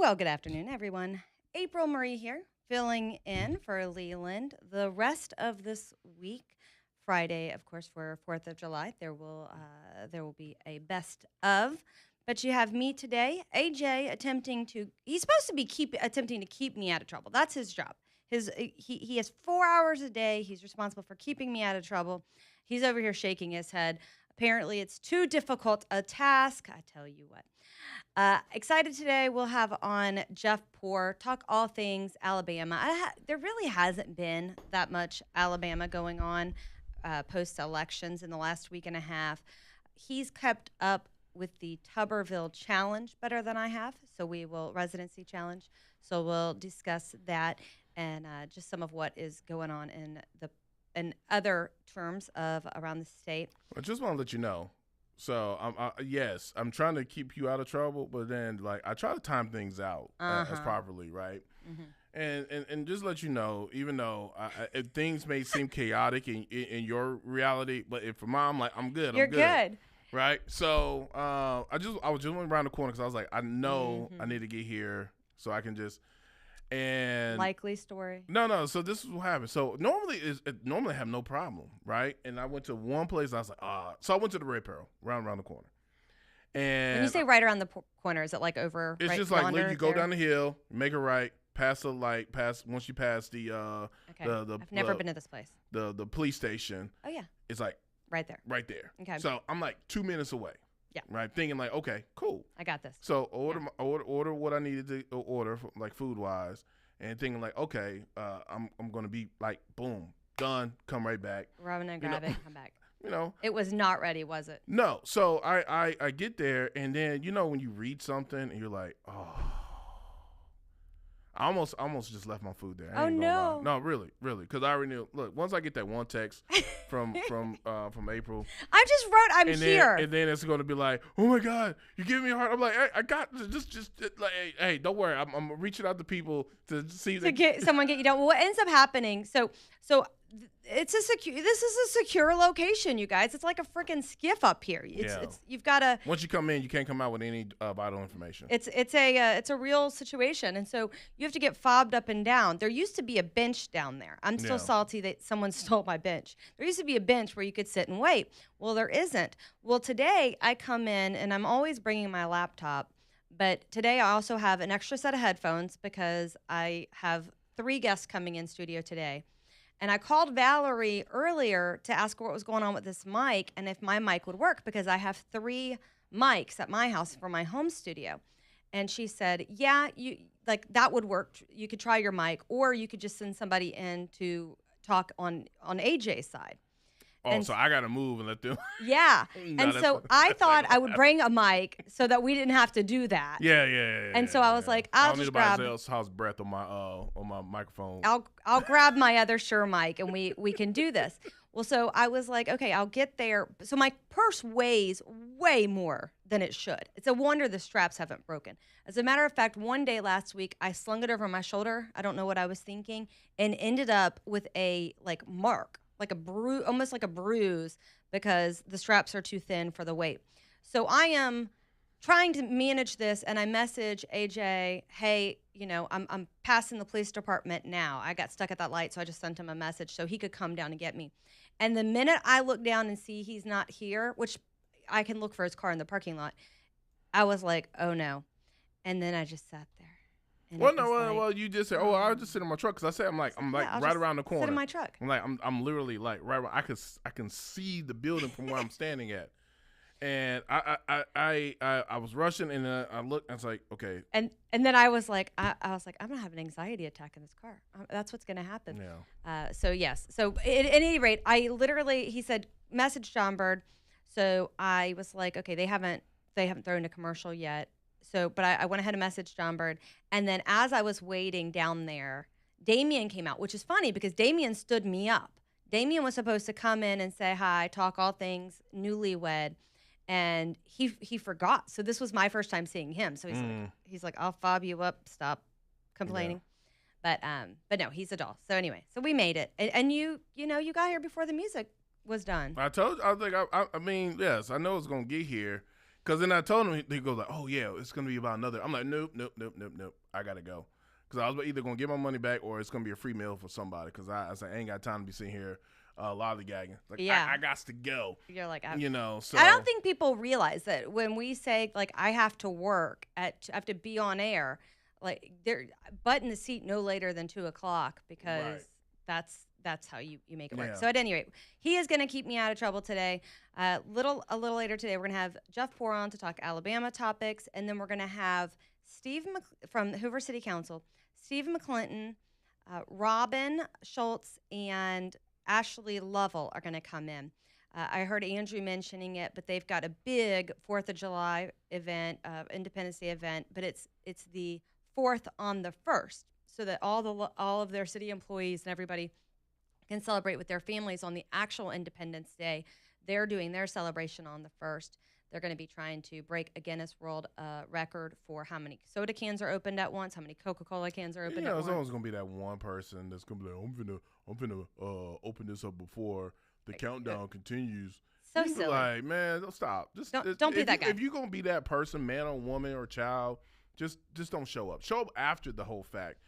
Well, good afternoon, everyone. April Marie here, filling in for Leland. The rest of this week, Friday, of course, for 4th of July, there will be a best of. But you have me today, AJ, he's supposed to be attempting to keep me out of trouble. That's his job. He has 4 hours a day. He's responsible for keeping me out of trouble. He's over here shaking his head. Apparently, it's too difficult a task. I tell you what. Excited today. We'll have on Jeff Poor, talk all things Alabama. There really hasn't been that much Alabama going on post-elections in the last week and a half. He's kept up with the Tuberville Challenge better than I have, residency challenge. So we'll discuss that and just some of what is going on in other terms of around the state. I just want to let you know. So I'm trying to keep you out of trouble, but then I try to time things out as properly, right? Mm-hmm. And just let you know, even though if things may seem chaotic in your reality, but for mine, I'm good. You're good. Right? So I was just went around the corner because I was like, I know I need to get here so I can just. And likely story. No. So this is what happened. So normally I have no problem, right? And I went to one place. I was like, So I went to the Red Pearl, around the corner. And when you say right around the corner, is it like over? It's right just yonder, you go down the hill, make a right, pass the light, once you pass the Okay. I've never been to this place. The police station. Oh yeah. It's like right there. Right there. Okay. So I'm 2 minutes away. Yeah. Right. Thinking okay, cool. I got this. So order what I needed to order, food wise, and thinking okay, I'm gonna be boom, done, come right back. Run and grab it, come back. It was not ready, was it? No. So I get there, and then when you read something and you're like, oh. I almost just left my food there. Oh no! No, really, because I already knew. Look, once I get that one text from April, I just wrote, "I'm here," and then it's going to be like, "Oh my God, you're giving me a heart." I'm like, I got just hey, don't worry. I'm reaching out to people to see get someone get you down. Well, what ends up happening? So this is a secure location, you guys. It's like a freaking skiff up here. You've got to. Once you come in, you can't come out with any vital information. It's a real situation, and so you have to get fobbed up and down. There used to be a bench down there. I'm still salty that someone stole my bench. There used to be a bench where you could sit and wait. Well, there isn't. Well, today I come in, and I'm always bringing my laptop, but today I also have an extra set of headphones because I have 3 guests coming in studio today. And I called Valerie earlier to ask her what was going on with this mic and if my mic would work because I have 3 mics at my house for my home studio. And she said, yeah, that would work. You could try your mic or you could just send somebody in to talk on AJ's side. So I got to move and let them. Yeah. And so I thought I would bring a mic so that we didn't have to do that. Yeah. And so I was like, I'll just grab. I don't need anybody else's house breath on my microphone. I'll grab my other Shure mic and we can do this. Well, so I was like, okay, I'll get there. So my purse weighs way more than it should. It's a wonder the straps haven't broken. As a matter of fact, one day last week, I slung it over my shoulder. I don't know what I was thinking, and ended up with a mark. Like a bruise, almost like a bruise, because the straps are too thin for the weight. So I am trying to manage this, and I message AJ, hey, I'm passing the police department now. I got stuck at that light, so I just sent him a message so he could come down and get me. And the minute I look down and see he's not here, which I can look for his car in the parking lot, I was like, oh no. And then I just sat there. Well, you just said, I'll just sit in my truck because I said I'm right around the corner. Sit in my truck. I'm literally right. I can see the building from where I'm standing at, and I was rushing and I looked. I was like, okay. And then I was like, I'm gonna have an anxiety attack in this car. That's what's gonna happen. Yeah. So yes. So at any rate, he said message John Bird. So I was like, okay, they haven't thrown a commercial yet. So, but I went ahead and messaged John Bird. And then as I was waiting down there, Damien came out, which is funny because Damien stood me up. Damien was supposed to come in and say hi, talk all things newlywed. And he forgot. So this was my first time seeing him. So he's like, I'll fob you up. Stop complaining. Yeah. But no, he's a doll. So anyway, so we made it. And you got here before the music was done. I told you, I mean, yes, I know it's going to get here. Because then I told him, he goes like, oh, yeah, it's going to be about another. I'm like, nope. I got to go. Because I was either going to get my money back or it's going to be a free meal for somebody. Because I said, I ain't got time to be sitting here lollygagging. Like, Yeah. I got to go. You're like, So I don't think people realize that when we say, like, I have to work, I have to be on air, like, they're butt in the seat no later than 2 o'clock because that's how you make it work. Yeah. So at any rate, he is going to keep me out of trouble today. A little later today, we're going to have Jeff Poor on to talk Alabama topics, and then we're going to have Steve from Hoover City Council, Steve McClinton, Robin Schultz, and Ashley Lovell are going to come in. I heard Andrew mentioning it, but they've got a big 4th of July event, Independence Day event, but it's the 4th on the 1st, so that all of their city employees and everybody can celebrate with their families on the actual Independence Day. They're doing their celebration on the 1st. They're going to be trying to break a Guinness World record for how many soda cans are opened at once, how many Coca-Cola cans are opened at once. There's always going to be that one person that's going to be like, I'm finna open this up before the countdown continues. So silly. Like, man, don't stop. Don't be that guy. If you're going to be that person, man or woman or child, just don't show up. Show up after the whole fact.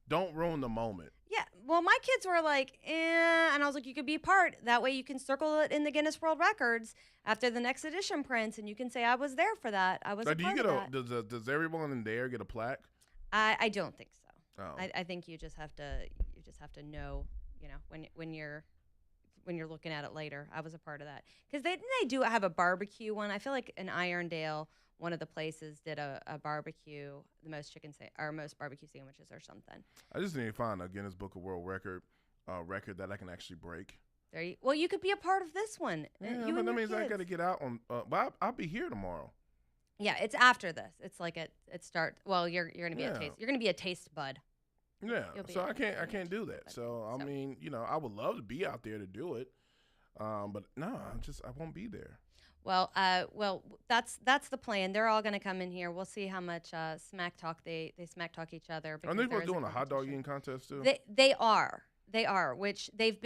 Don't ruin the moment. Yeah, well, my kids were like, and I was like, you could be part. That way you can circle it in the Guinness World Records after the next edition prints, and you can say, I was there for that. I was a part of that. Does everyone in there get a plaque? I don't think so. Oh. I think you just have to know, when you're looking at it later. I was a part of that. Because they do have a barbecue one. I feel like in Irondale, one of the places did a barbecue, most barbecue sandwiches or something. I just need to find a Guinness Book of World Record that I can actually break. Well, you could be a part of this one. Yeah, but that means I got to get out on. But I'll be here tomorrow. Yeah, it's after this. It's like it starts. Well, you're gonna be a taste. You're gonna be a taste bud. Yeah, so I can't do that. So I mean, I would love to be out there to do it, but no, I won't be there. Well, that's the plan. They're all going to come in here. We'll see how much smack talk they smack talk each other. Are they doing a hot dog eating contest too? They are, which they've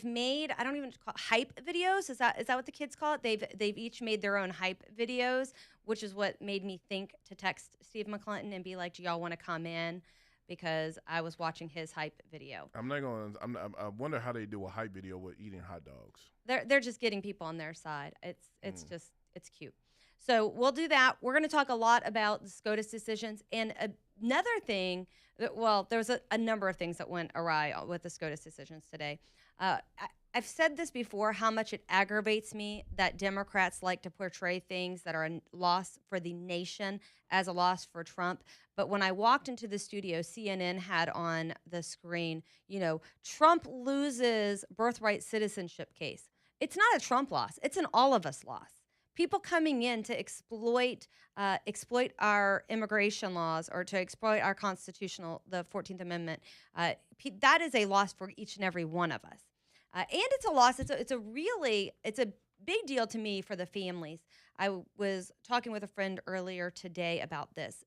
made. I don't even call it hype videos. Is that what the kids call it? They've each made their own hype videos, which is what made me think to text Steve McClinton and be like, do y'all want to come in? Because I was watching his hype video. I wonder how they do a hype video with eating hot dogs. They're just getting people on their side. It's cute. So we'll do that. We're going to talk a lot about the SCOTUS decisions. And another thing, there was a number of things that went awry with the SCOTUS decisions today. I've said this before, how much it aggravates me that Democrats like to portray things that are a loss for the nation as a loss for Trump. But when I walked into the studio, CNN had on the screen, Trump loses birthright citizenship case. It's not a Trump loss. It's an all of us loss. People coming in to exploit our immigration laws or to exploit our the 14th Amendment, that is a loss for each and every one of us. And it's a loss. It's a big deal to me for the families. I was talking with a friend earlier today about this.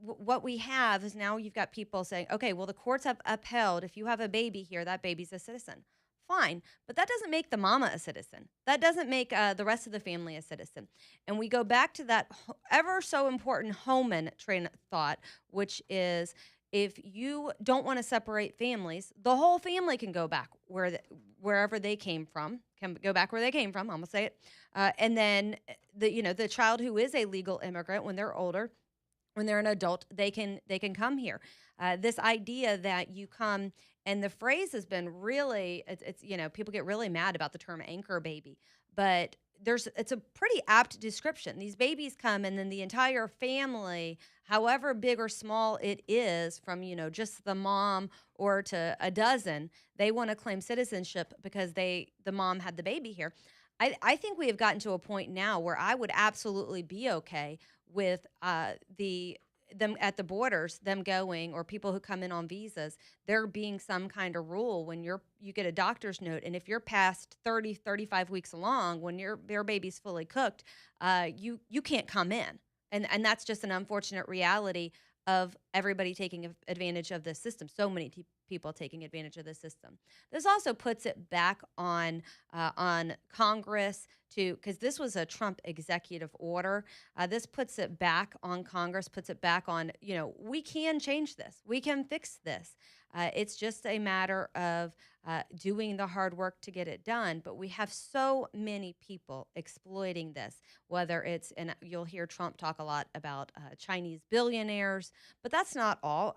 What we have is now you've got people saying, okay, well, the courts have upheld if you have a baby here, that baby's a citizen. Fine, but that doesn't make the mama a citizen. That doesn't make the rest of the family a citizen. And we go back to that ever so important Homan train of thought, which is if you don't want to separate families, the whole family can go back wherever they came from. Can go back where they came from. I'm gonna say it. And then the child who is a legal immigrant, when they're older, when they're an adult, they can come here. This idea that you come, and the phrase has been really, it's people get really mad about the term anchor baby, but it's a pretty apt description. These babies come, and then the entire family, however big or small it is, from just the mom or to a dozen, they want to claim citizenship because the mom had the baby here. I think we have gotten to a point now where I would absolutely be okay with them at the borders, them going, or people who come in on visas, there being some kind of rule when you get a doctor's note, and if you're past 30, 35 weeks along, when your baby's fully cooked, you can't come in. And that's just an unfortunate reality of everybody taking advantage of this system. So many people taking advantage of the system. This also puts it back on Congress to, because this was a Trump executive order. This puts it back on Congress, puts it back on, we can change this, we can fix this. It's just a matter of doing the hard work to get it done. But we have so many people exploiting this, whether it's, and you'll hear Trump talk a lot about Chinese billionaires, but that's not all.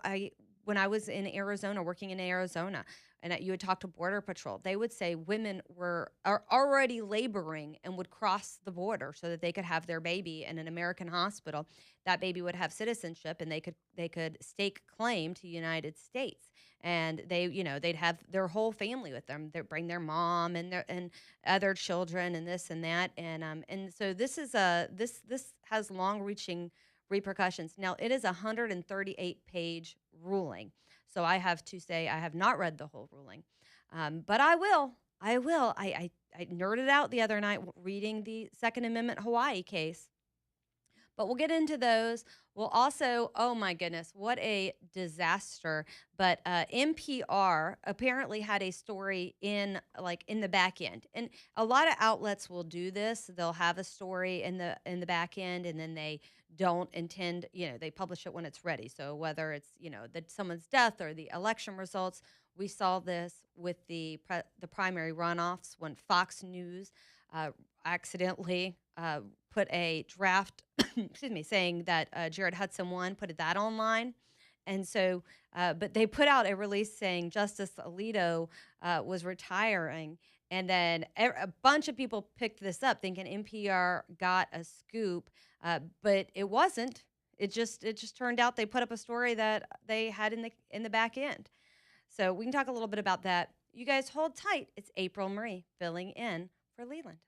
When I was in Arizona, working in Arizona, and you would talk to Border Patrol, they would say women are already laboring and would cross the border so that they could have their baby in an American hospital. That baby would have citizenship, and they could stake claim to the United States. And they'd have their whole family with them. They'd bring their mom and other children and this and that. And so this has long-reaching repercussions. Now, it is a 138-page ruling. So I have to say I have not read the whole ruling, but I will. I nerded out the other night reading the Second Amendment Hawaii case. But we'll get into those. We'll also, oh my goodness, what a disaster. But NPR apparently had a story in the back end. And a lot of outlets will do this. They'll have a story in the back end, and then they don't intend, they publish it when it's ready. So whether it's, someone's death or the election results, we saw this with the primary runoffs when Fox News accidentally put a draft, excuse me, saying that Jared Hudson won, put that online. And so, but they put out a release saying Justice Alito was retiring. And then a bunch of people picked this up thinking NPR got a scoop, but it wasn't. It just turned out they put up a story that they had in the back end. So we can talk a little bit about that. You guys hold tight. It's April Marie filling in for Leland.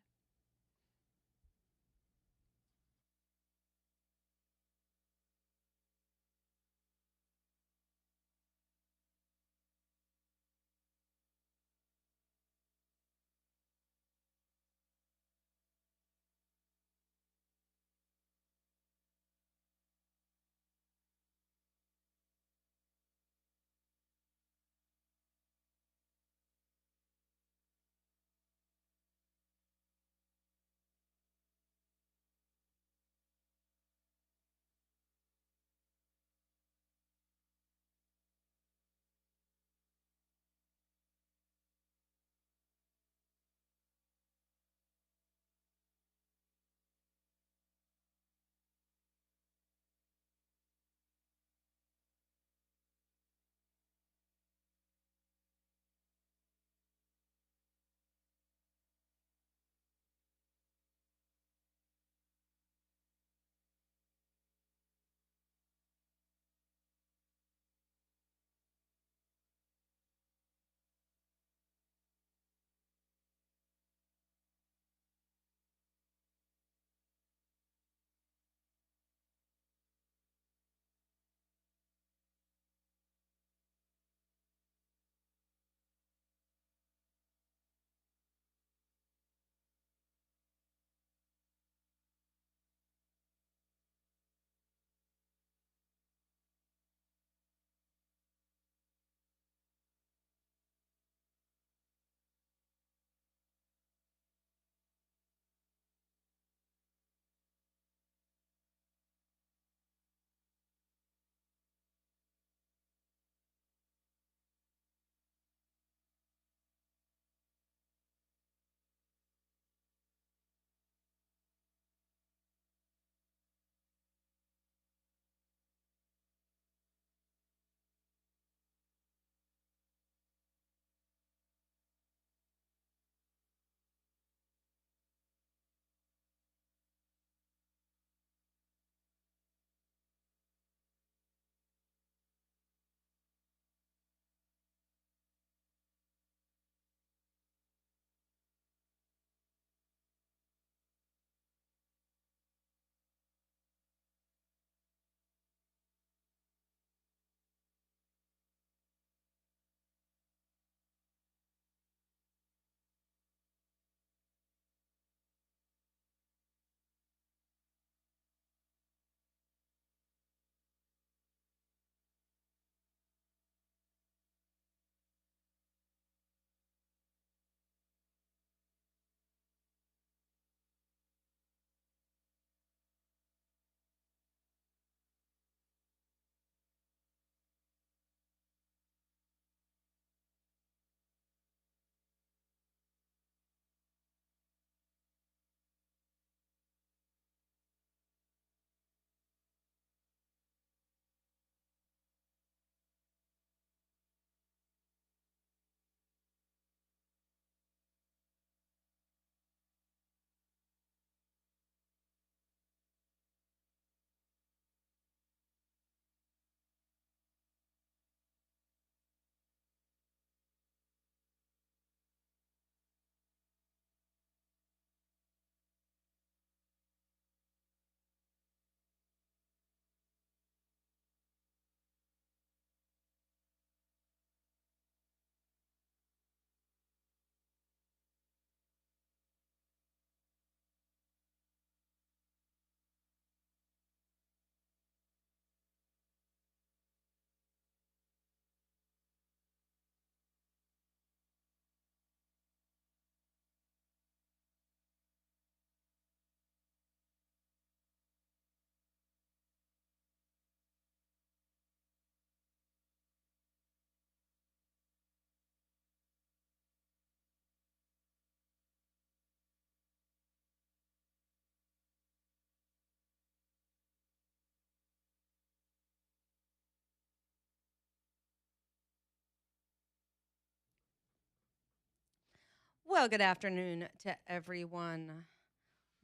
Well, good afternoon to everyone.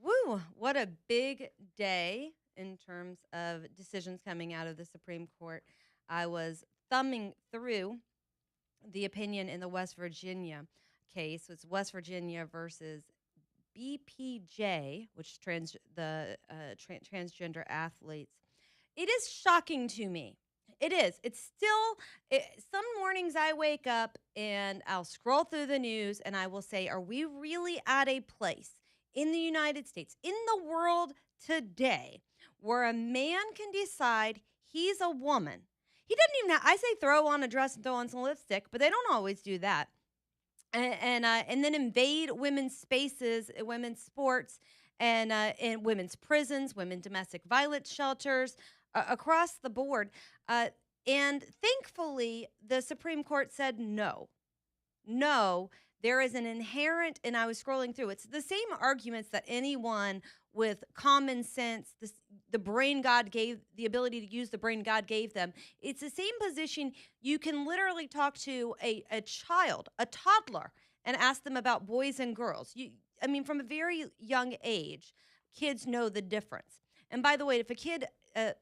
Woo, what a big day in terms of decisions coming out of the Supreme Court. I was thumbing through the opinion in the West Virginia case. It's West Virginia versus BPJ, which is transgender athletes. It is shocking to me. It is. It's still, some mornings I wake up and I'll scroll through the news and I will say, are we really at a place in the United States, in the world today, where a man can decide he's a woman? He doesn't even have, I say throw on a dress and throw on some lipstick, but they don't always do that. And then invade women's spaces, women's sports, and in women's prisons, women domestic violence shelters, across the board. And thankfully, the Supreme Court said no. No, there is an inherent, and I was scrolling through, it's the same arguments that anyone with common sense, the brain God gave, the ability to use the brain God gave them. It's the same position. You can literally talk to a child, a toddler, and ask them about boys and girls. I mean, from a very young age, kids know the difference. And by the way, if a kid,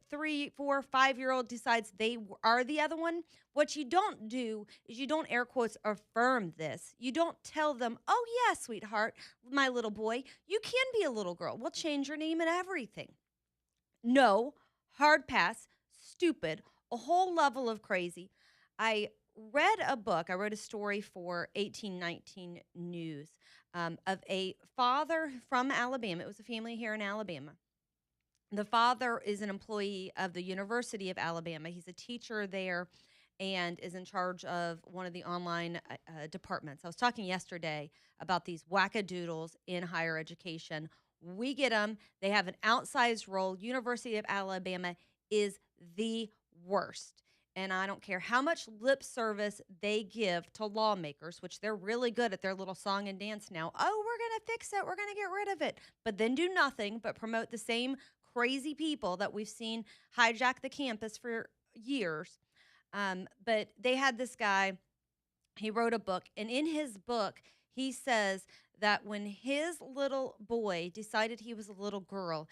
3, 4, 5-year-old decides they are the other one, what you don't do is you don't air quotes affirm this. You don't tell them, oh yeah, sweetheart, my little boy, you can be a little girl. We'll change your name and everything. No, hard pass, stupid, a whole level of crazy. I read a book. I wrote a story for 1819 News of a father from Alabama. It was a family here in Alabama. The father is an employee of the University of Alabama. He's a teacher there and is in charge of one of the online departments. I was talking yesterday about these wackadoodles in higher education. We get them. They have an outsized role. University of Alabama is the worst. And I don't care how much lip service they give to lawmakers, which they're really good at their little song and dance now. Oh, we're going to fix it. We're going to get rid of it. But then do nothing but promote the same crazy people that we've seen hijack the campus for years. But they had this guy, he wrote a book, and in his book, he says that when his little boy decided he was a little girl,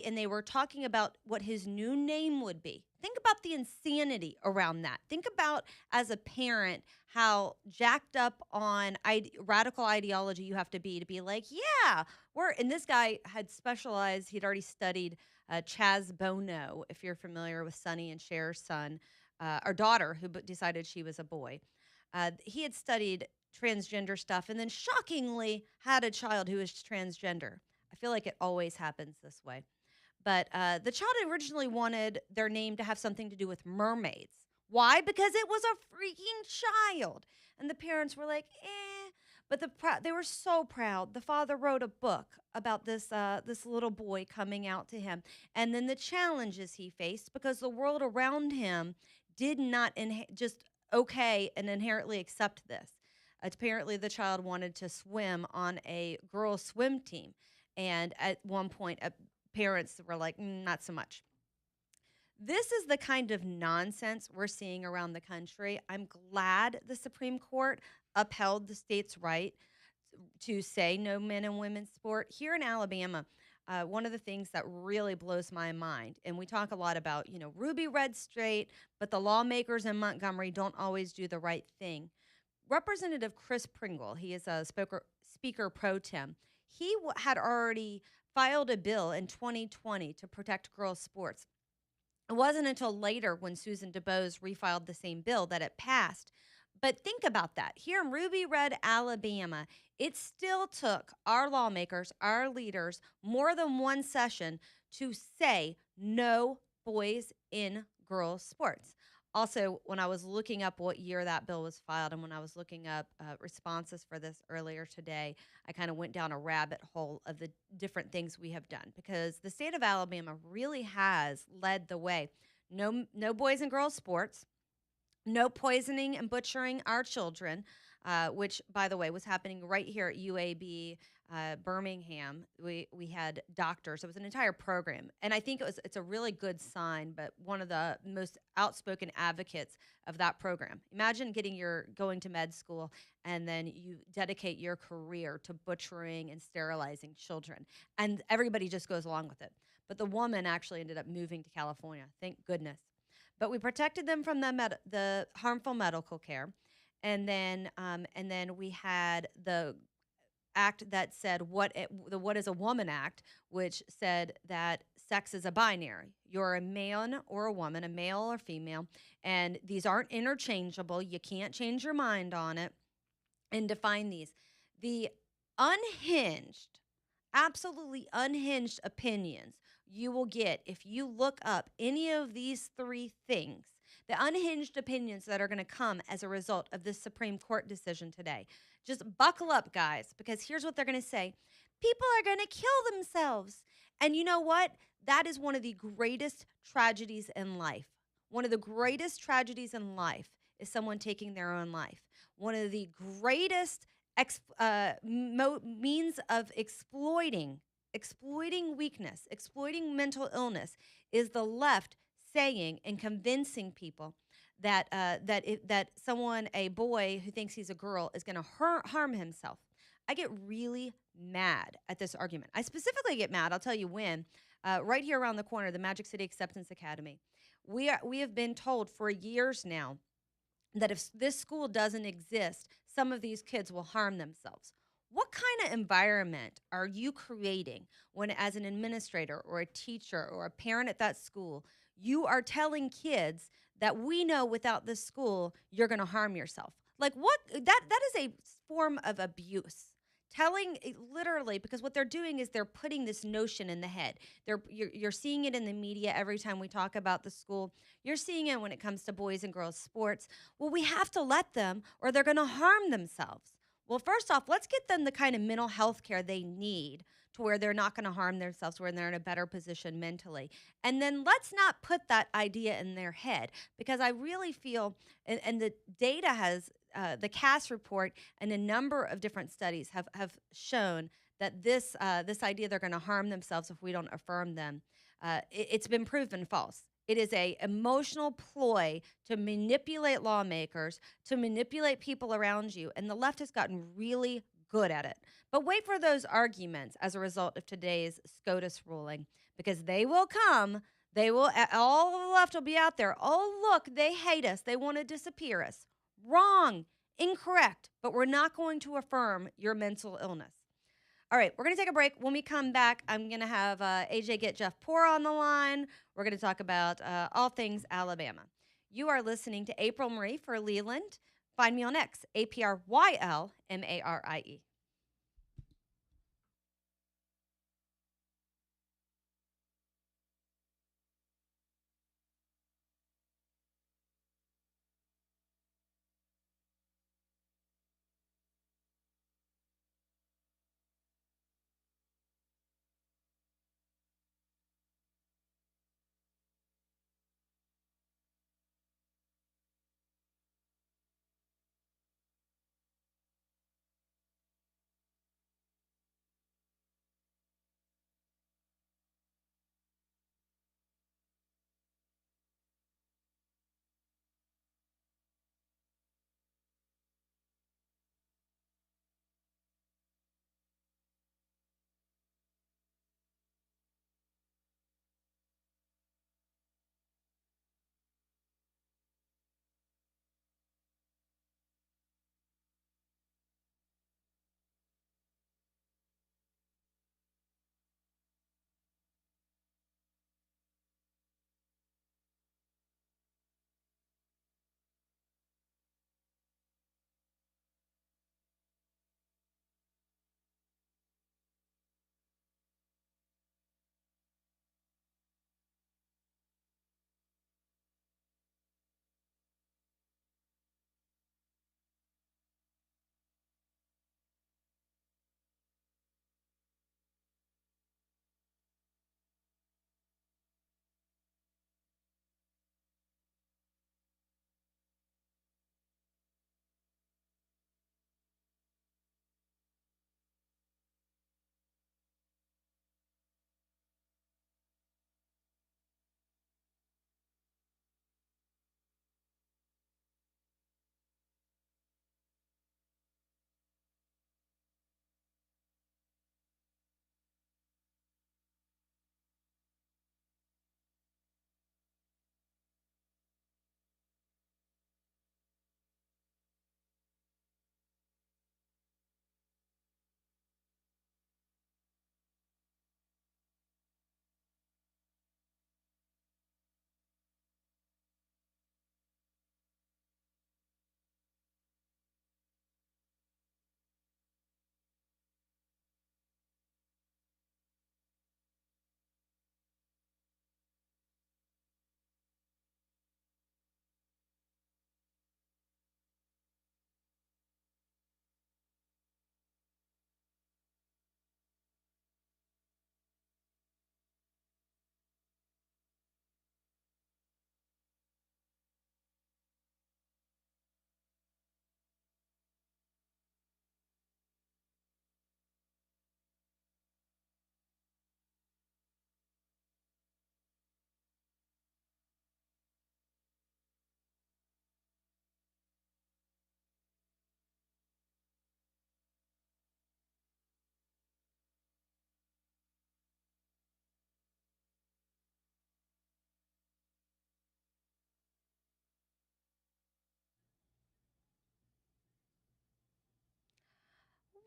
and they were talking about what his new name would be. Think about the insanity around that. Think about, as a parent, how jacked up on radical ideology you have to be like, yeah, and this guy had specialized, he'd already studied Chaz Bono, if you're familiar with Sonny and Cher's son, or daughter, who decided she was a boy. He had studied transgender stuff and then shockingly had a child who was transgender. I feel like it always happens this way. But the child originally wanted their name to have something to do with mermaids. Why? Because it was a freaking child. And the parents were like, eh. But they were so proud. The father wrote a book about this little boy coming out to him. And then the challenges he faced, because the world around him did not just okay and inherently accept this. Apparently, the child wanted to swim on a girls' swim team. And at one point, parents were like, not so much. This is the kind of nonsense we're seeing around the country. I'm glad the Supreme Court upheld the state's right to say no men and women's sport. Here in Alabama, one of the things that really blows my mind, and we talk a lot about, Ruby Red State, but the lawmakers in Montgomery don't always do the right thing. Representative Chris Pringle, he is a speaker pro tem, he had already filed a bill in 2020 to protect girls' sports. It wasn't until later, when Susan DuBose refiled the same bill, that it passed. But think about that. Here in Ruby Red, Alabama, it still took our lawmakers, our leaders, more than one session to say no boys in girls' sports. Also, when I was looking up what year that bill was filed, and when I was looking up responses for this earlier today, I kind of went down a rabbit hole of the different things we have done, because the state of Alabama really has led the way. No boys and girls sports, no poisoning and butchering our children, which, by the way, was happening right here at UAB Birmingham. We had doctors. It was an entire program, and I think it's a really good sign. But one of the most outspoken advocates of that program. Imagine going to med school, and then you dedicate your career to butchering and sterilizing children, and everybody just goes along with it. But the woman actually ended up moving to California. Thank goodness. But we protected them from the harmful medical care, and then we had the act that said what is a woman act, which said that sex is a binary. You're a man or a woman, a male or female, and these aren't interchangeable. You can't change your mind on it and define these. The unhinged, absolutely unhinged opinions you will get if you look up any of these three things, the unhinged opinions that are going to come as a result of this Supreme Court decision today. Just buckle up, guys, because here's what they're going to say. People are going to kill themselves. And you know what? That is one of the greatest tragedies in life. One of the greatest tragedies in life is someone taking their own life. One of the greatest means of exploiting weakness, exploiting mental illness, is the left saying and convincing people that someone, a boy who thinks he's a girl, is going to harm himself. I get really mad at this argument. I specifically get mad. I'll tell you when. Right here around the corner, the Magic City Acceptance Academy. We have been told for years now that if this school doesn't exist, some of these kids will harm themselves. What kind of environment are you creating when, as an administrator or a teacher or a parent at that school, you are telling kids that we know without this school, you're going to harm yourself? Like what? That is a form of abuse. Telling literally, because what they're doing is they're putting this notion in the head. You're seeing it in the media every time we talk about the school. You're seeing it when it comes to boys and girls sports. Well, we have to let them or they're going to harm themselves. Well, first off, let's get them the kind of mental health care they need to where they're not going to harm themselves, where they're in a better position mentally. And then let's not put that idea in their head, because I really feel, and the data has, the Cass report and a number of different studies have shown that this idea they're going to harm themselves if we don't affirm them, it's been proven false. It is a emotional ploy to manipulate lawmakers, to manipulate people around you, and the left has gotten really good at it. But wait for those arguments as a result of today's SCOTUS ruling, because they will come. They will, all the left will be out there. Oh, look, they hate us. They want to disappear us. Wrong, incorrect, but we're not going to affirm your mental illness. All right, we're going to take a break. When we come back, I'm going to have AJ get Jeff Poor on the line. We're going to talk about all things Alabama. You are listening to April Marie for Leland. Find me on X, APRYLMARIE.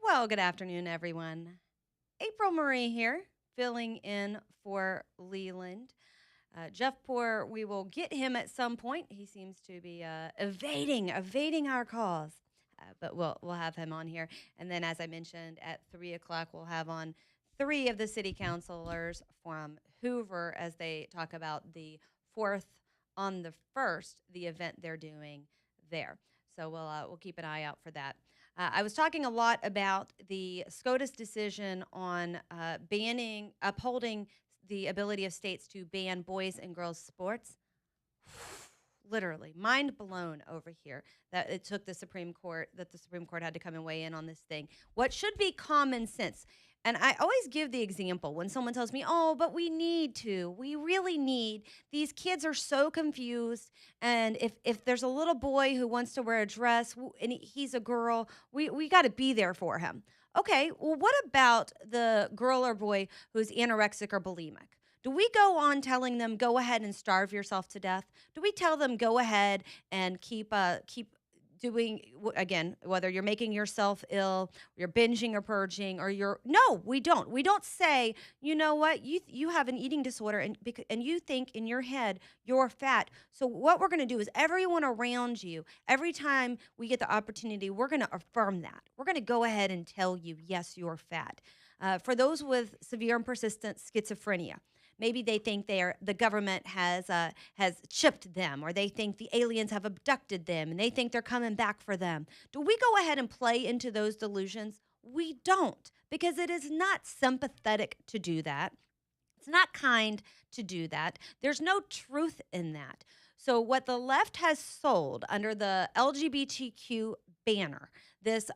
Well, good afternoon, everyone. April Marie here, filling in for Leland. Jeff Poor, we will get him at some point. He seems to be evading our calls. But we'll have him on here. And then, as I mentioned, at 3 o'clock, we'll have on three of the city councilors from Hoover as they talk about the 4th on the 1st, the event they're doing there. So we'll keep an eye out for that. I was talking a lot about the SCOTUS decision on upholding the ability of states to ban boys and girls sports. Literally, mind blown over here that it took the Supreme Court, that the Supreme Court had to come and weigh in on this thing. What should be common sense. And I always give the example when someone tells me, oh, but we really need, these kids are so confused. And if there's a little boy who wants to wear a dress and he's a girl, we got to be there for him. Okay, well, what about the girl or boy who's anorexic or bulimic? Do we go on telling them, go ahead and starve yourself to death? Do we tell them, go ahead and keep doing, again, whether you're making yourself ill, you're binging or purging, or no, we don't. We don't say, you know what, you have an eating disorder and you think in your head you're fat. So what we're going to do is everyone around you, every time we get the opportunity, we're going to affirm that. We're going to go ahead and tell you, yes, you're fat. For those with severe and persistent schizophrenia, maybe they think the government has chipped them, or they think the aliens have abducted them, and they think they're coming back for them. Do we go ahead and play into those delusions? We don't, because it is not sympathetic to do that. It's not kind to do that. There's no truth in that. So what the left has sold under the LGBTQ banner, this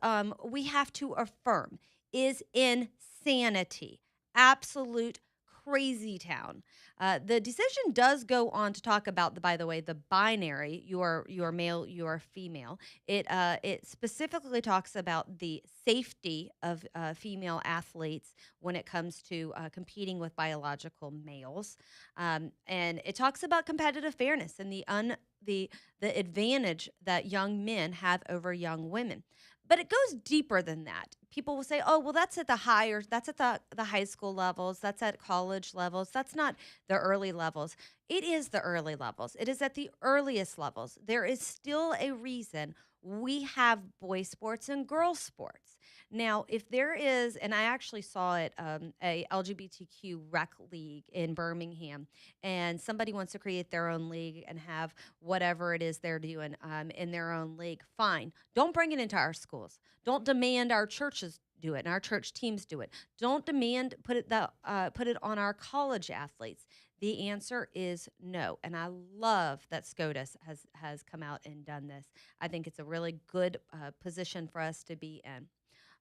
we have to affirm, is insanity, absolute crazy town. The decision does go on to talk about, by the way, the binary, you are male, you are female. It specifically talks about the safety of female athletes when it comes to competing with biological males. And it talks about competitive fairness and the advantage that young men have over young women. But it goes deeper than that. People will say, oh, well, that's at the high school levels. That's at college levels. That's not the early levels. It is the early levels. It is at the earliest levels. There is still a reason we have boy sports and girl sports. Now, if there is, and I actually saw it, a LGBTQ rec league in Birmingham, and somebody wants to create their own league and have whatever it is they're doing in their own league, fine. Don't bring it into our schools. Don't demand our churches do it and our church teams do it. Don't demand put it on our college athletes. The answer is no, and I love that SCOTUS has come out and done this. I think it's a really good position for us to be in.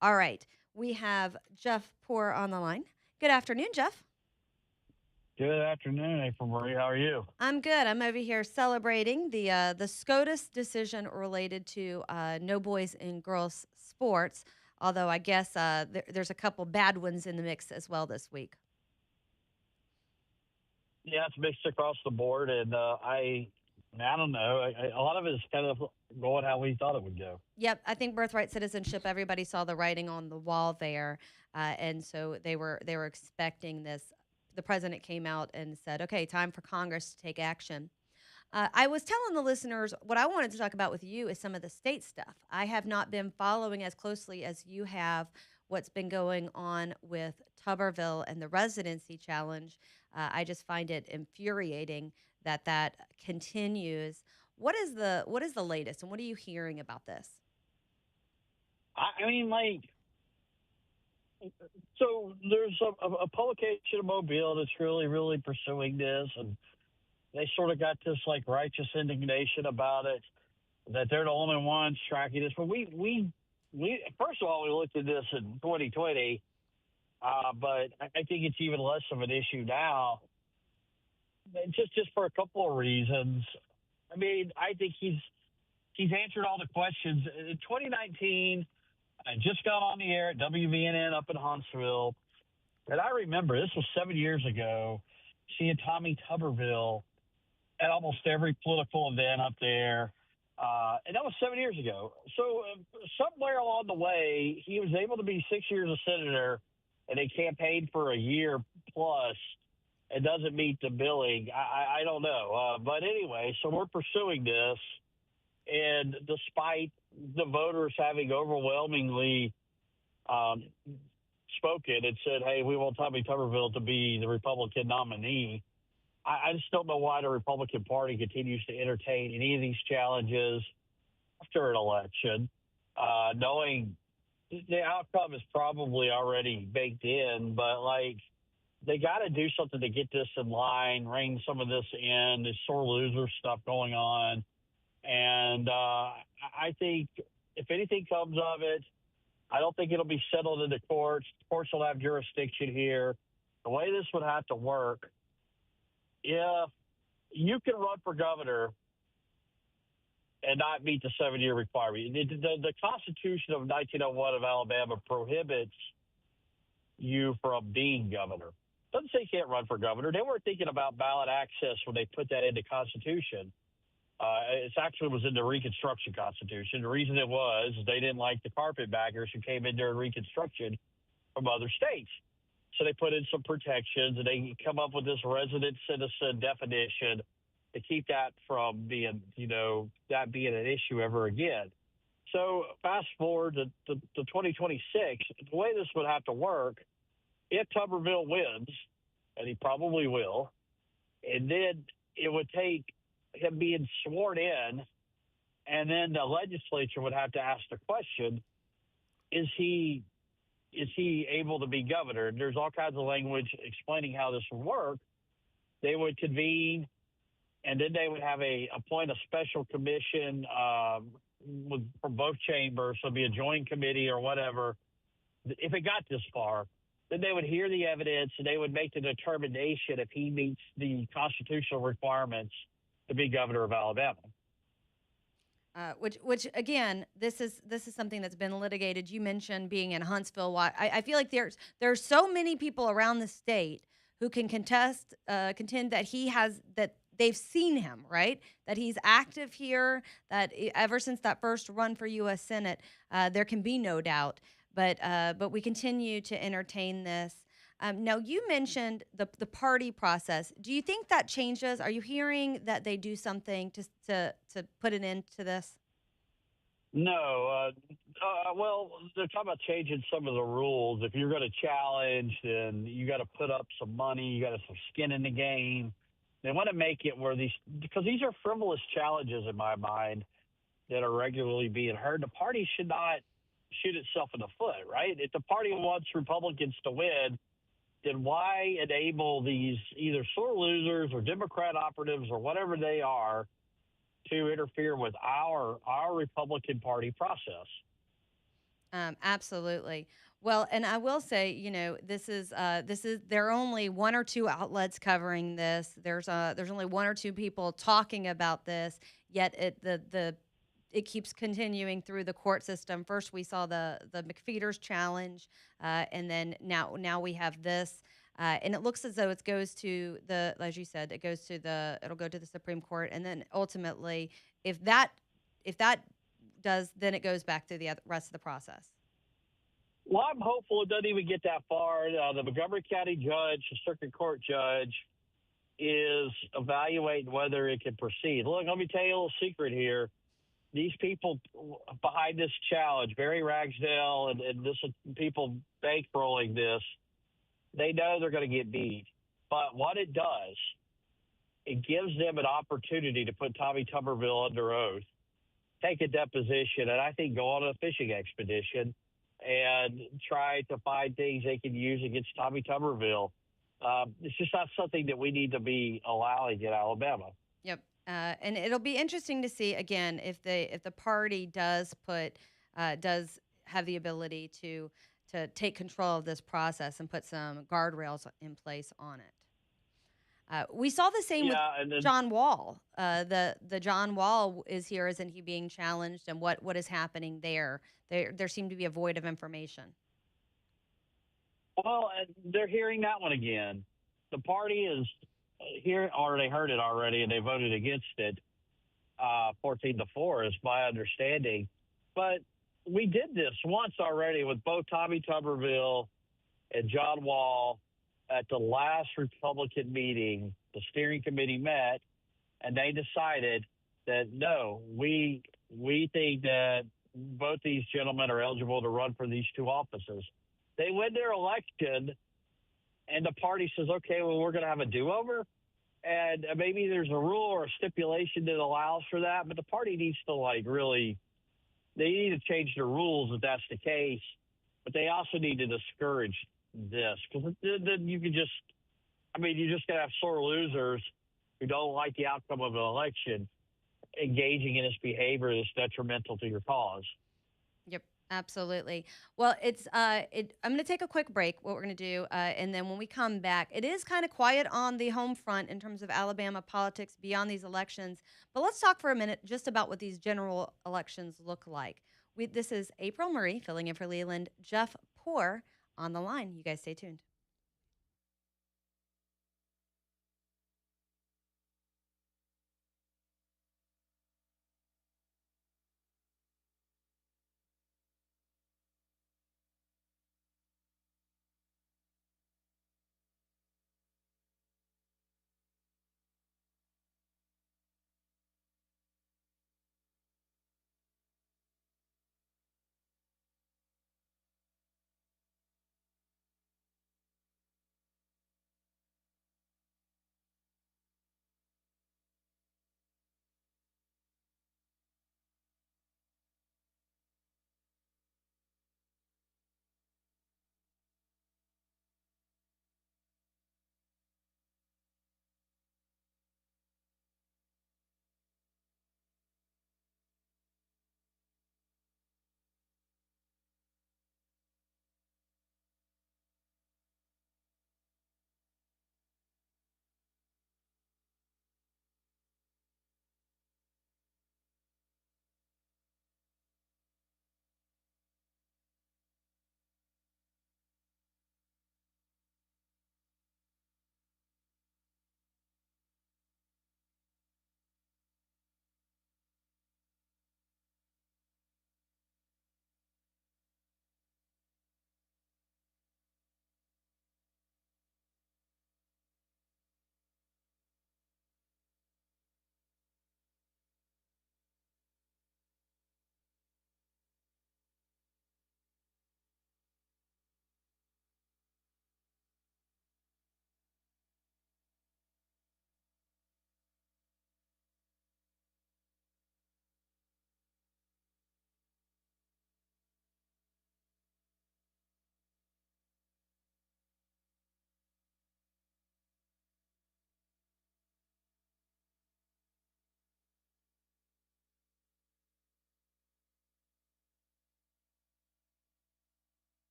All right, we have Jeff Poor on the line. Good afternoon, Jeff. Good afternoon, April Marie. How are you? I'm good. I'm over here celebrating the SCOTUS decision related to no boys and girls sports, although I guess there's a couple bad ones in the mix as well this week. Yeah, it's mixed across the board, and I don't know. A lot of it is kind of going how we thought it would go. Yep, I think birthright citizenship. Everybody saw the writing on the wall there, and so they were expecting this. The president came out and said, "Okay, time for Congress to take action." I was telling the listeners what I wanted to talk about with you is some of the state stuff. I have not been following as closely as you have what's been going on with Tuberville and the residency challenge. I just find it infuriating that continues. What is the latest, and what are you hearing about this? I mean, so there's a publication in Mobile that's really pursuing this, and they sort of got this righteous indignation about it, that they're the only ones tracking this. But we first of all, we looked at this in 2020, but I think it's even less of an issue now, just for a couple of reasons. I mean, I think he's answered all the questions. In 2019, I just got on the air at WVNN up in Huntsville, and I remember, this was 7 years ago, seeing Tommy Tuberville at almost every political event up there. And that was 7 years ago. So somewhere along the way, he was able to be 6 years a senator, and they campaigned for a year plus. It doesn't meet the billing. I don't know. But anyway, so we're pursuing this. And despite the voters having overwhelmingly um, spoken and said, hey, we want Tommy Tuberville to be the Republican nominee, I just don't know why the Republican Party continues to entertain any of these challenges after an election, knowing the outcome is probably already baked in, but like they got to do something to get this in line, rein some of this in. There's sore loser stuff going on. And I think if anything comes of it, I don't think it'll be settled in the courts. The courts will have jurisdiction here. The way this would have to work, if you can run for governor and not meet the 7-year requirement, the Constitution of 1901 of Alabama prohibits you from being governor. Doesn't say you can't run for governor. They weren't thinking about ballot access when they put that in the Constitution. It actually was in the Reconstruction Constitution. The reason it was is they didn't like the carpetbaggers who came in during Reconstruction from other states. So they put in some protections, and they come up with this resident citizen definition to keep that from being, that being an issue ever again. So fast forward to 2026, the way this would have to work, if Tuberville wins, and he probably will, and then it would take him being sworn in, and then the legislature would have to ask the question, is he able to be governor? There's all kinds of language explaining how this would work. They would convene, and then they would appoint a special commission from both chambers. So it'd be a joint committee or whatever. If it got this far, then they would hear the evidence, and they would make the determination if he meets the constitutional requirements to be governor of Alabama. Which again, this is something that's been litigated. You mentioned being in Huntsville. I feel like there's so many people around the state who can contend that they've seen him, right? That he's active here. That ever since that first run for U.S. Senate, there can be no doubt. But we continue to entertain this. Now, you mentioned the party process. Do you think that changes? Are you hearing that they do something to put an end to this? No. Well, they're talking about changing some of the rules. If you're going to challenge, then you got to put up some money. You got to have some skin in the game. They want to make it where because these are frivolous challenges in my mind that are regularly being heard. The party should not shoot itself in the foot, right? If the party wants Republicans to win, then why enable these either sore losers or Democrat operatives or whatever they are to interfere with our Republican Party process? Absolutely. Well, and I will say, this is there are only one or two outlets covering this. There's only one or two people talking about this. Yet it keeps continuing through the court system. First, we saw the McPheeters challenge, and then now we have this, and it looks as though it goes to as you said, it'll go to the Supreme Court, and then ultimately, if that does, then it goes back through the rest of the process. Well, I'm hopeful it doesn't even get that far. The Montgomery County judge, the circuit court judge, is evaluating whether it can proceed. Look, let me tell you a little secret here. These people behind this challenge, Barry Ragsdale and this people bankrolling this, they know they're going to get beat. But what it does, it gives them an opportunity to put Tommy Tuberville under oath, take a deposition, and I think go on a fishing expedition and try to find things they can use against Tommy Tuberville. It's just not something that we need to be allowing in Alabama. Yep. And it'll be interesting to see again if the party does have the ability to take control of this process and put some guardrails in place on it. We saw the same with John Wall. The John Wall is here, isn't he being challenged, and what is happening there? There seemed to be a void of information. Well, they're hearing that one again. The party is here, or they heard it already, and they voted against it. 14-4 is my understanding. But we did this once already with both Tommy Tuberville and John Wall at the last Republican meeting. The steering committee met, and they decided that no, we think that both these gentlemen are eligible to run for these two offices. They win their election, and the party says, okay, well, we're going to have a do-over. And maybe there's a rule or a stipulation that allows for that, but the party needs to they need to change the rules if that's the case. But they also need to discourage this, because then you can you're just going to have sore losers who don't like the outcome of an election engaging in this behavior that's detrimental to your cause. Yep, absolutely. Well, I'm going to take a quick break. What we're going to do, and then when we come back, it is kind of quiet on the home front in terms of Alabama politics beyond these elections. But let's talk for a minute just about what these general elections look like. This is April Murray filling in for Leland. Jeff Poor on the line. You guys stay tuned.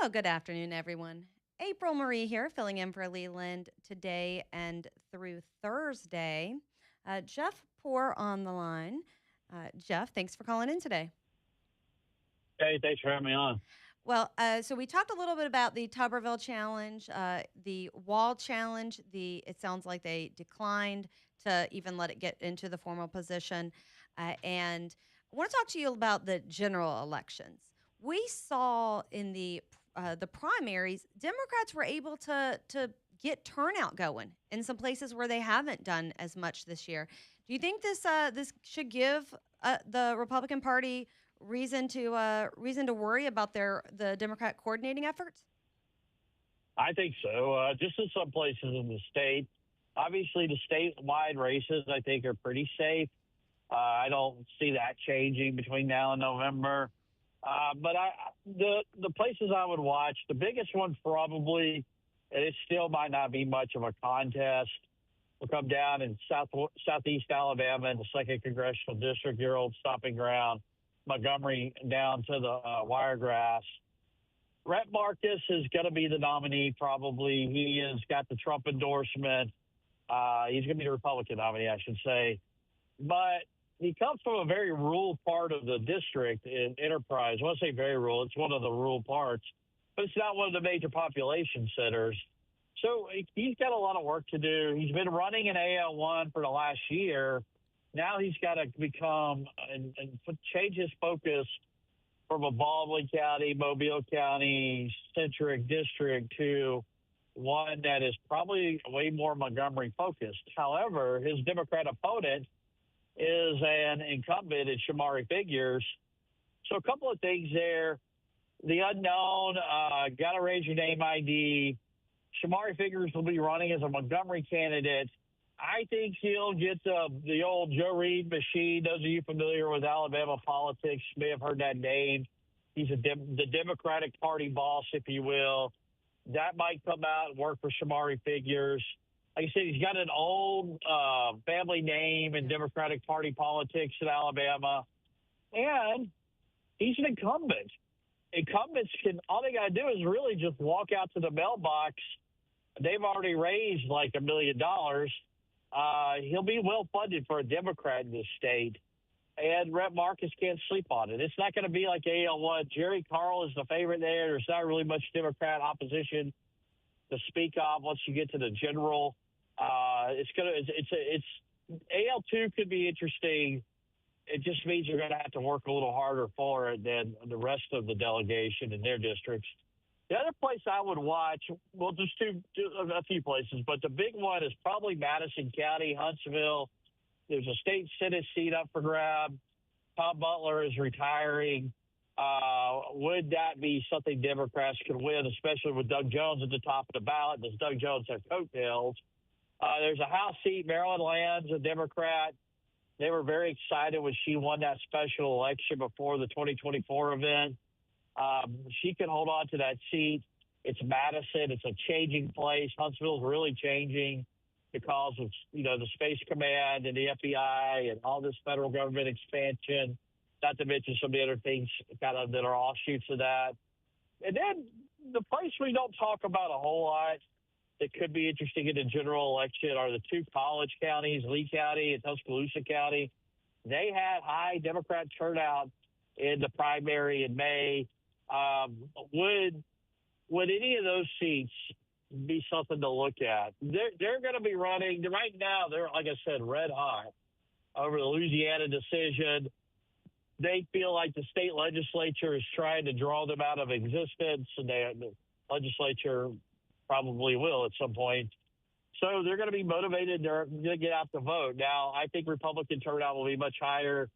Well, good afternoon, everyone. April Marie here, filling in for Leland today and through Thursday. Jeff Poor on the line. Jeff, thanks for calling in today. Hey, thanks for having me on. Well, so we talked a little bit about the Tuberville Challenge, the Wall Challenge. It sounds like they declined to even let it get into the formal position. And I want to talk to you about the general elections. We saw in the primaries, Democrats were able to get turnout going in some places where they haven't done as much this year. Do you think this should give the Republican Party reason to worry about the Democrat coordinating efforts? I think so. Just in some places in the state, obviously the statewide races I think are pretty safe. I don't see that changing between now and November. But the places I would watch, the biggest one probably, and it still might not be much of a contest, will come down in southeast Alabama in the 2nd Congressional District, your old stomping ground, Montgomery down to the Wiregrass. Rhett Marcus is going to be the nominee probably. He has got the Trump endorsement. He's going to be the Republican nominee, I should say. But he comes from a very rural part of the district in Enterprise. I want to say very rural. It's one of the rural parts, but it's not one of the major population centers. So he's got a lot of work to do. He's been running in AL1 for the last year. Now he's got to become and change his focus from a Baldwin County, Mobile County centric district to one that is probably way more Montgomery focused. However, his Democrat opponent is an incumbent at Shamari Figures. So a couple of things there. The unknown, got to raise your name ID. Shamari Figures will be running as a Montgomery candidate. I think he'll get the old Joe Reed machine. Those of you familiar with Alabama politics may have heard that name. He's the Democratic Party boss, if you will. That might come out and work for Shamari Figures. Like I said, he's got an old family name in Democratic Party politics in Alabama. And he's an incumbent. Incumbents all they got to do is really just walk out to the mailbox. They've already raised like $1 million. He'll be well funded for a Democrat in this state. And Rhett Marcus can't sleep on it. It's not going to be like AL1. Jerry Carl is the favorite there. There's not really much Democrat opposition to speak of once you get to the general. It's AL2 could be interesting. It just means you're going to have to work a little harder for it than the rest of the delegation in their districts. The other place I would watch, well, just a few places, but the big one is probably Madison County, Huntsville. There's a state Senate seat up for grab. Tom Butler is retiring. Would that be something Democrats could win, especially with Doug Jones at the top of the ballot? Does Doug Jones have coattails? There's a House seat. Marilyn Land's a Democrat. They were very excited when she won that special election before the 2024 event. She can hold on to that seat. It's Madison. It's a changing place. Huntsville's really changing because of, the Space Command and the FBI and all this federal government expansion, not to mention some of the other things kind of that are offshoots of that. And then the place we don't talk about a whole lot that could be interesting in the general election are the two college counties, Lee County and Tuscaloosa County. They had high Democrat turnout in the primary in May. Would any of those seats be something to look at? They're going to be running right now. They're, like I said, red hot over the Louisiana decision. They feel like the state legislature is trying to draw them out of existence, and the legislature probably will at some point. So they're going to be motivated. They're going to get out the vote. Now, I think Republican turnout will be much higher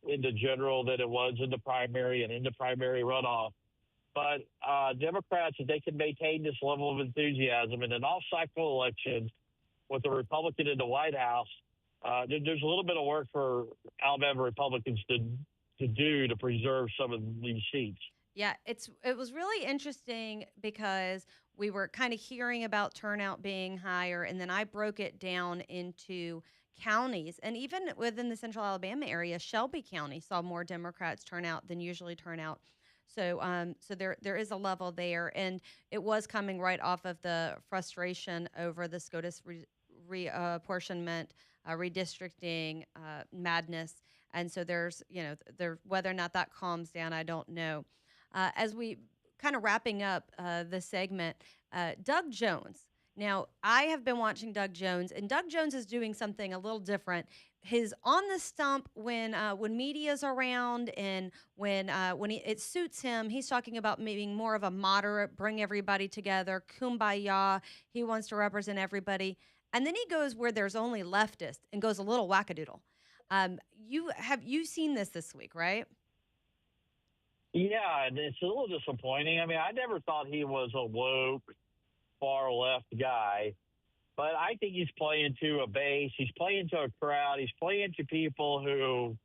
in the general than it was in the primary and in the primary runoff. But Democrats, if they can maintain this level of enthusiasm in an off-cycle election with a Republican in the White House, there's a little bit of work for Alabama Republicans to do to preserve some of these seats. Yeah, it was really interesting because we were kind of hearing about turnout being higher, and then I broke it down into counties. And even within the central Alabama area, Shelby County saw more Democrats turn out than usually turn out. So there is a level there, and it was coming right off of the frustration over the SCOTUS reapportionment, redistricting madness, and so there's there whether or not that calms down, I don't know. As we kind of wrapping up the segment, Doug Jones. Now, I have been watching Doug Jones, and Doug Jones is doing something a little different. His on the stump when media's around and when it suits him, he's talking about being more of a moderate, bring everybody together, kumbaya. He wants to represent everybody, and then he goes where there's only leftists and goes a little wackadoodle. You seen this week, right? Yeah, and it's a little disappointing. I mean, I never thought he was a woke, far left guy, but I think he's playing to a base. He's playing to a crowd. He's playing to people who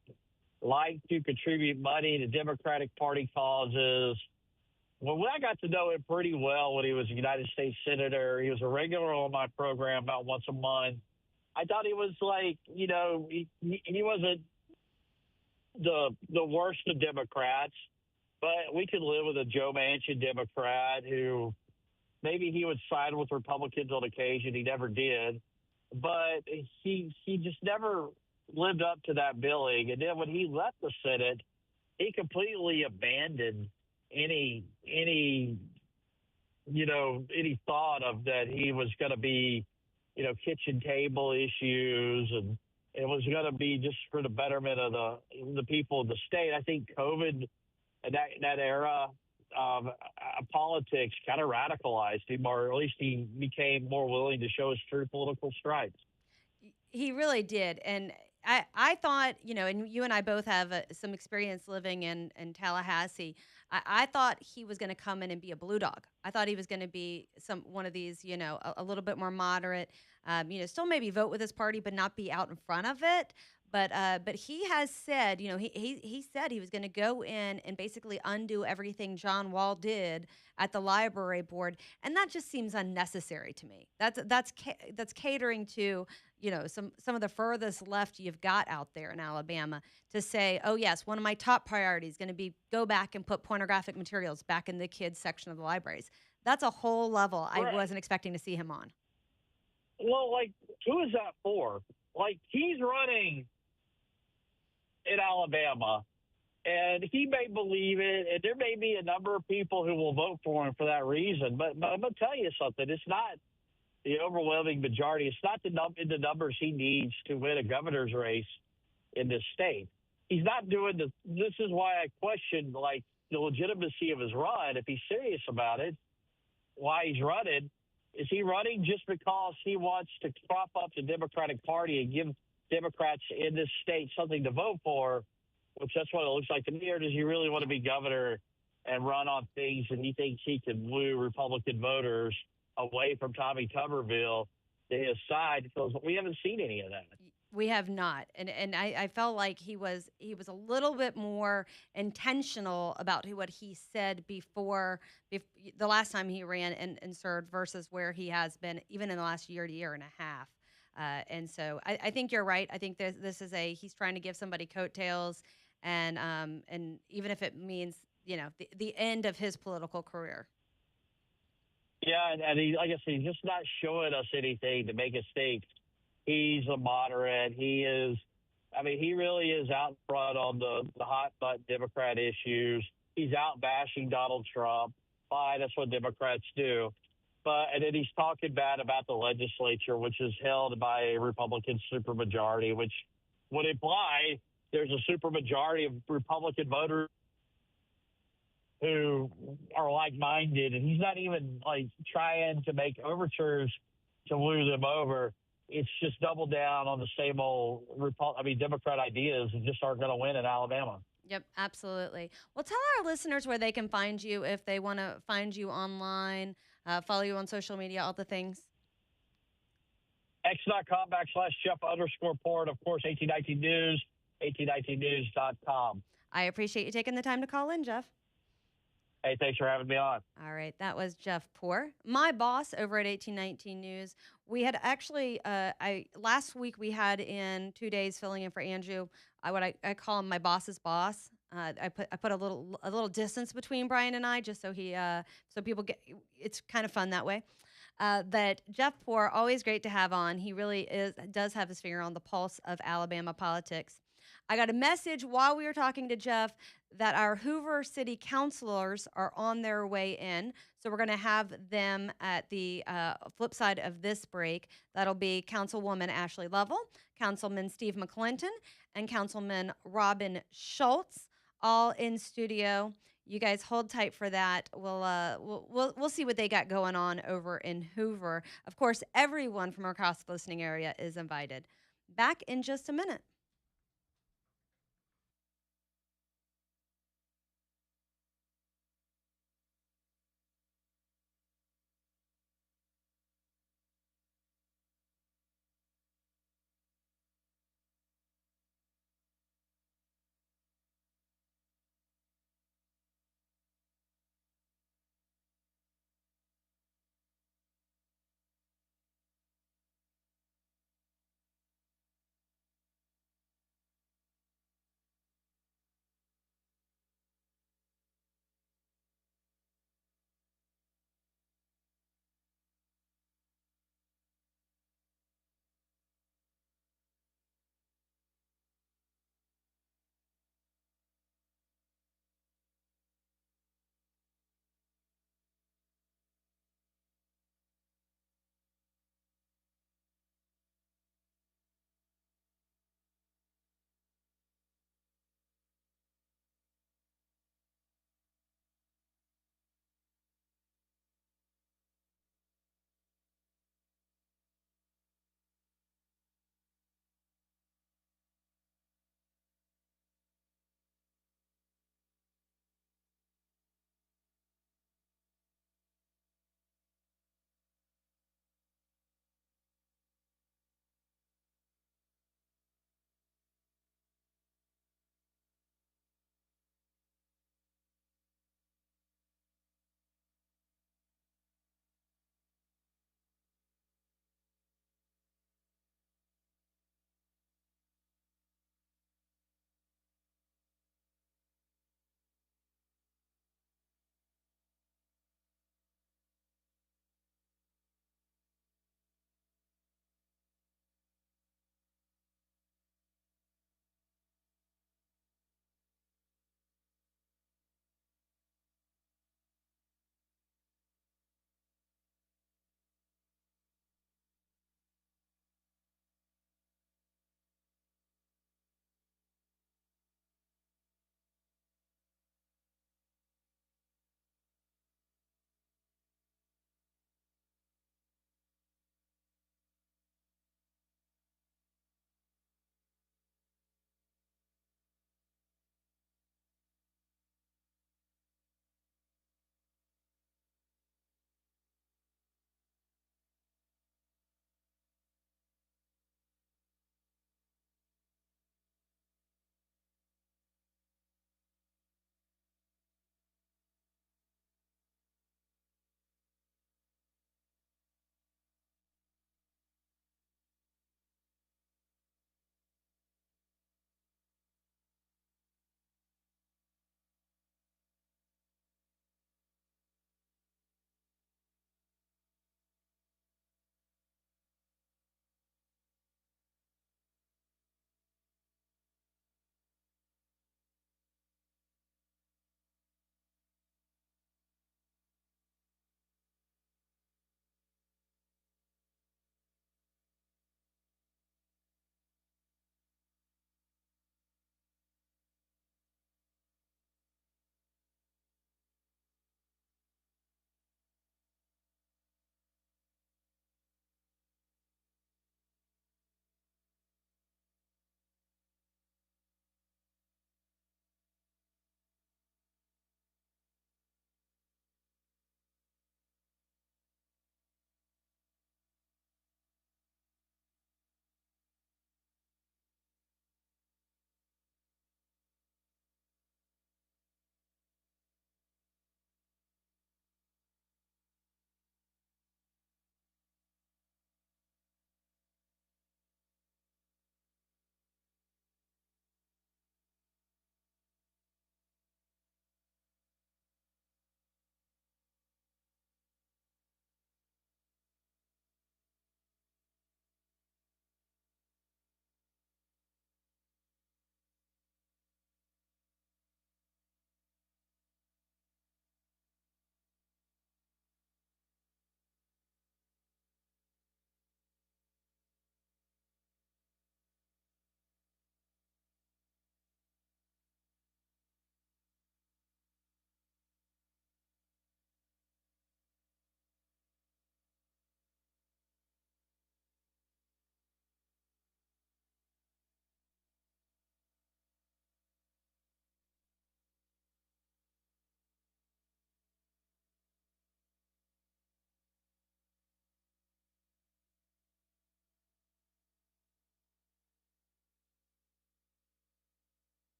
like to contribute money to Democratic Party causes. Well, I got to know him pretty well when he was a United States Senator. He was a regular on my program about once a month. I thought he was like, he wasn't the worst of Democrats, but we could live with a Joe Manchin Democrat who maybe he would side with Republicans on occasion. He never did, but he just never lived up to that billing. And then when he left the Senate, he completely abandoned any thought of that he was going to be, kitchen table issues, and it was going to be just for the betterment of the people of the state. I think COVID and that era of politics kind of radicalized him, or at least he became more willing to show his true political stripes. He really did. And I thought, and you and I both have some experience living in Tallahassee. I thought he was going to come in and be a blue dog. I thought he was going to be one of these, a little bit more moderate, still maybe vote with his party, but not be out in front of it. But he has said, he said he was going to go in and basically undo everything John Wall did at the library board, and that just seems unnecessary to me. That's catering to some of the furthest left you've got out there in Alabama to say, oh yes, one of my top priorities is going to be go back and put pornographic materials back in the kids section of the libraries. That's a whole level I wasn't expecting to see him on. Well, who is that for? He's running in Alabama, and he may believe it, and there may be a number of people who will vote for him for that reason. But I'm going to tell you something. It's not the overwhelming majority. It's not the numbers he needs to win a governor's race in this state. He's not doing this is why I question, the legitimacy of his run. If he's serious about it, why he's running. Is he running just because he wants to prop up the Democratic Party and give Democrats in this state something to vote for, which that's what it looks like to me, or does he really want to be governor and run on things and he thinks he can woo Republican voters away from Tommy Tuberville to his side? Because we haven't seen any of that. We have not, and I felt like he was a little bit more intentional about what he said before the last time he ran and served versus where he has been even in the last year to year and a half. And so I think you're right. I think this is he's trying to give somebody coattails, and even if it means the end of his political career. Yeah, and he, like I said, he's just not showing us anything to make us think he's a moderate. He is. I mean, he really is out front on the hot button Democrat issues. He's out bashing Donald Trump. Fine, that's what Democrats do. And then he's talking bad about the legislature, which is held by a Republican supermajority, which would imply there's a supermajority of Republican voters who are like-minded, and he's not even trying to make overtures to woo them over. It's just double down on the same old Democrat ideas and just aren't going to win in Alabama. Yep, absolutely. Well, tell our listeners where they can find you if they want to find you online, follow you on social media, all the things. X.com/Jeff_Port. Of course, 1819 News, 1819news.com. I appreciate you taking the time to call in, Jeff. Hey, thanks for having me on. All right. That was Jeff Poor, my boss over at 1819 News. We had actually, last week we had in 2 days filling in for Andrew, I call him my boss's boss. I put a little distance between Brian and I, just so so people get, it's kind of fun that way. But Jeff Poor, always great to have on. He really does have his finger on the pulse of Alabama politics. I got a message while we were talking to Jeff that our Hoover City councilors are on their way in. So we're going to have them at the flip side of this break. That'll be Councilwoman Ashley Lovell, Councilman Steve McClinton, and Councilman Robin Schultz, all in studio. You guys hold tight for that. We'll see what they got going on over in Hoover. Of course, everyone from across the listening area is invited. Back in just a minute.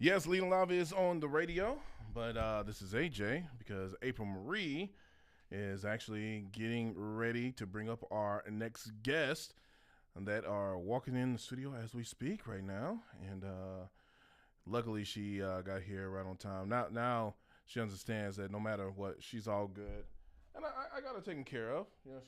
Yes, Leland Live is on the radio, but this is AJ because April Marie is actually getting ready to bring up our next guest that are walking in the studio as we speak right now. And luckily she got here right on time. Now she understands that no matter what, she's all good. And I got her taken care of. You know,